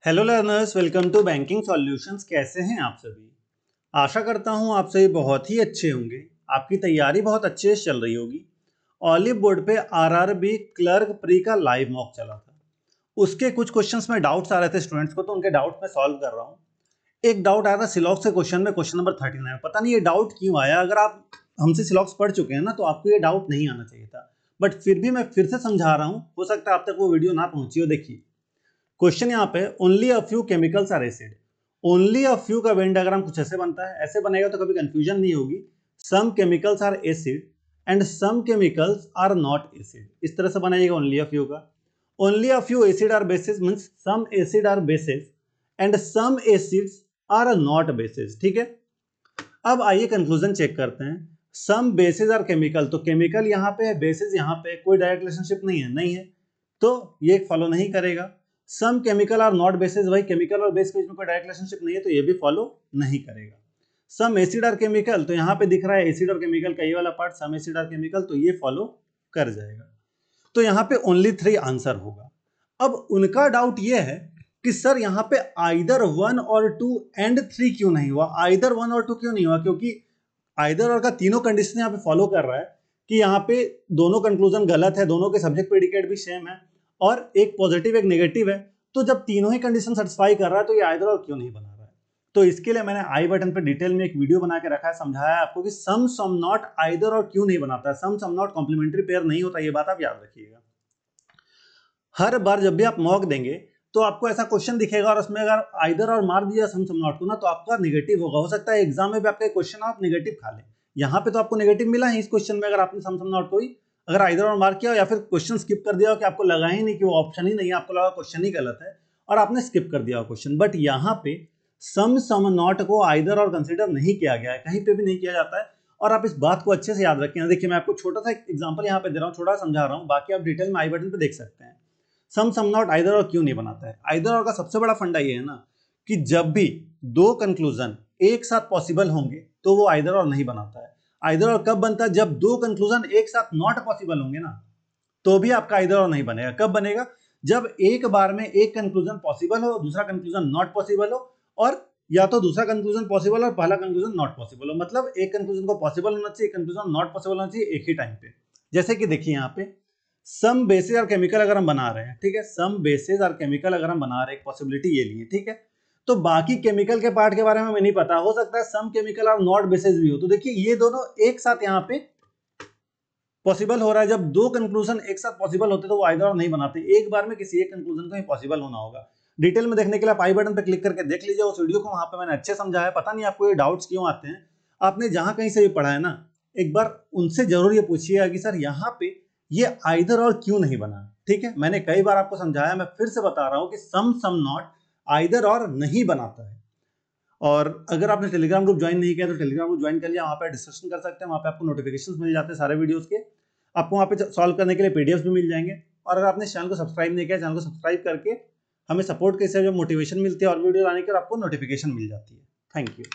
Hello learners, welcome to banking solutions. कैसे हैं आप सभी? आशा करता हूं आप सभी बहुत ही अच्छे होंगे। आपकी तैयारी बहुत अच्छे से चल रही होगी। ऑलिव बोर्ड पे आरआरबी क्लर्क प्री का लाइव मॉक चला था। उसके कुछ क्वेश्चंस में डाउट्स आ रहे थे स्टूडेंट्स को, तो उनके डाउट में सॉल्व कर रहा हूँ। एक डाउट आया था सिलॉक्स के क्वेश्चन में, क्वेश्चन नंबर 39। पता नहीं ये डाउट क्यों आया। अगर आप हमसे सिलॉक्स पढ़ चुके हैं ना, तो आपको ये डाउट नहीं आना चाहिए था, बट फिर भी मैं फिर से समझा रहा हूँ। हो सकता है आप तक वो वीडियो ना पहुंची हो। देखिए क्वेश्चन यहाँ पे, only a few chemicals are acid. Only a few का वेन डायग्राम कुछ ऐसे बनता है। ऐसे बनेगा तो कभी कंफ्यूजन नहीं होगी। Some chemicals are acid and some chemicals are not acid, इस तरह से बनाइएगा ओनली अ फ्यू का। Only a few acid are bases means some acid are bases and some acids are not bases. ठीक है, अब आइए कंक्लूजन चेक करते हैं। सम बेसिस आर केमिकल, तो केमिकल यहाँ पे है, बेसिस यहाँ पे, कोई डायरेक्ट रिलेशनशिप नहीं है, तो ये फॉलो नहीं करेगा। Some chemical are not bases, भाई केमिकल और बेस के बीच में कोई डायरेक्ट रिलेशनशिप नहीं है, तो ये भी फॉलो नहीं करेगा। सम एसिड आर केमिकल, तो यहाँ पे दिख रहा है एसिड और केमिकल का ये वाला part, some acid are chemical, तो ये फॉलो कर जाएगा। तो यहाँ पे ओनली 3 आंसर होगा। अब उनका डाउट ये है कि सर यहाँ पे आइदर 1 और 2 एंड 3 क्यों नहीं हुआ। आइदर 1 और 2 क्यों नहीं हुआ? क्योंकि आइदर और का तीनों कंडीशन यहाँ पे फॉलो कर रहा है कि यहाँ पे दोनों कंक्लूजन गलत है, दोनों के सब्जेक्ट प्रेडिकेट भी सेम है और एक पॉजिटिव एक नेगेटिव है। तो जब तीनों ही कंडीशन सेटिस्फाई कर रहा है तो ये आइदर और क्यों नहीं बना रहा है। तो इसके लिए मैंने आई बटन पे डिटेल में एक वीडियो बना के रखा है, समझाया है आपको कि सम सम नॉट आइदर और क्यों नहीं बनाता है। सम सम नॉट कॉम्प्लीमेंट्री पेयर नहीं होता, ये बात आप याद रखिएगा। हर बार जब भी आप मॉक देंगे तो आपको ऐसा क्वेश्चन दिखेगा और उसमें अगर आइदर और मार दिया सम सम नॉट को ना, तो आपका नेगेटिव होगा। हो सकता है एग्जाम में भी आपका क्वेश्चन आप नेगेटिव खा लें। यहाँ पे तो आपको नेगेटिव मिला है इस क्वेश्चन में, अगर आपने सम सम नॉट को ही अगर आइदर और मार्क किया या फिर क्वेश्चन स्किप कर दिया हो कि आपको लगा ही नहीं कि वो ऑप्शन ही नहीं है, आपको लगा क्वेश्चन ही गलत है और आपने स्किप कर दिया क्वेश्चन। बट यहाँ पे सम सम नॉट को आइदर और कंसिडर नहीं किया गया है, कहीं पे भी नहीं किया जाता है। और आप इस बात को अच्छे से याद रखें। देखिए मैं आपको छोटा सा एग्जाम्पल यहाँ पे दे रहा हूँ, छोटा समझा रहा हूँ, बाकी आप डिटेल में आई बटन पे देख सकते हैं। सम सम नॉट आइदर और क्यों नहीं बनाता है। आइदर और का सबसे बड़ा फंडा ये है ना कि जब भी दो कंक्लूजन एक साथ पॉसिबल होंगे तो वो आइदर और नहीं बनाता है। आइदर और कब बनता है? जब दो कंक्लूजन एक साथ नॉट पॉसिबल होंगे ना, तो भी आपका आइदर और नहीं बनेगा। कब बनेगा? जब एक बार में एक कंक्लूजन पॉसिबल हो, दूसरा कंक्लूजन नॉट पॉसिबल हो, और या तो दूसरा कंक्लूजन पॉसिबल और पहला कंक्लूजन नॉट पॉसिबल हो। मतलब एक कंक्लूजन को पॉसिबल होना चाहिए, कंक्लूजन नॉट पॉसिबल होना चाहिए एक ही टाइम पे। जैसे कि देखिए यहाँ पे सम बेसिस और केमिकल अगर हम बना रहे हैं, ठीक है, सम बेसिस और केमिकल अगर हम बना रहे हैं, एक पॉसिबिलिटी ये लिए, ठीक है। तो बाकी केमिकल के पार्ट के बारे में हमें नहीं पता, हो सकता है सम केमिकल और नॉट बेसिस भी हो। तो देखिए ये दोनों एक साथ यहाँ पे पॉसिबल हो रहा है। जब दो कंक्लूजन एक साथ पॉसिबल होते तो वो आइदर और नहीं बनाते, एक बार में किसी एक कंक्लूजन को ही पॉसिबल होना होगा। डिटेल में देखने के लिए आप आई बटन पे क्लिक करके देख लीजिए उस वीडियो को, वहां पे मैंने अच्छे समझाया है। पता नहीं आपको ये डाउट्स क्यों आते हैं, आपने जहां कहीं से भी पढ़ा है ना, एक बार उनसे जरूर ये पूछिएगा कि सर यहाँ पे ये आइदर और क्यों नहीं बना। ठीक है, मैंने कई बार आपको समझाया, मैं फिर से बता रहा हूँ कि सम सम नॉट आइदर और नहीं बनाता है। और अगर आपने टेलीग्राम ग्रुप ज्वाइन नहीं किया तो टेलीग्राम ग्रुप ज्वाइन कर लिया, वहाँ पे डिस्कशन कर सकते हैं, वहाँ पे आपको नोटिफिकेशंस मिल जाते हैं सारे वीडियोस के। आपको वहाँ पे सॉल्व करने के लिए पीडीएफ्स भी मिल जाएंगे। और अगर आपने चैनल को सब्सक्राइब नहीं किया, चैनल को सब्सक्राइब करके हमें सपोर्ट कैसे, जो मोटिवेशन मिलती है और वीडियो आने की, और आपको नोटिफिकेशन मिल जाती है। Thank you.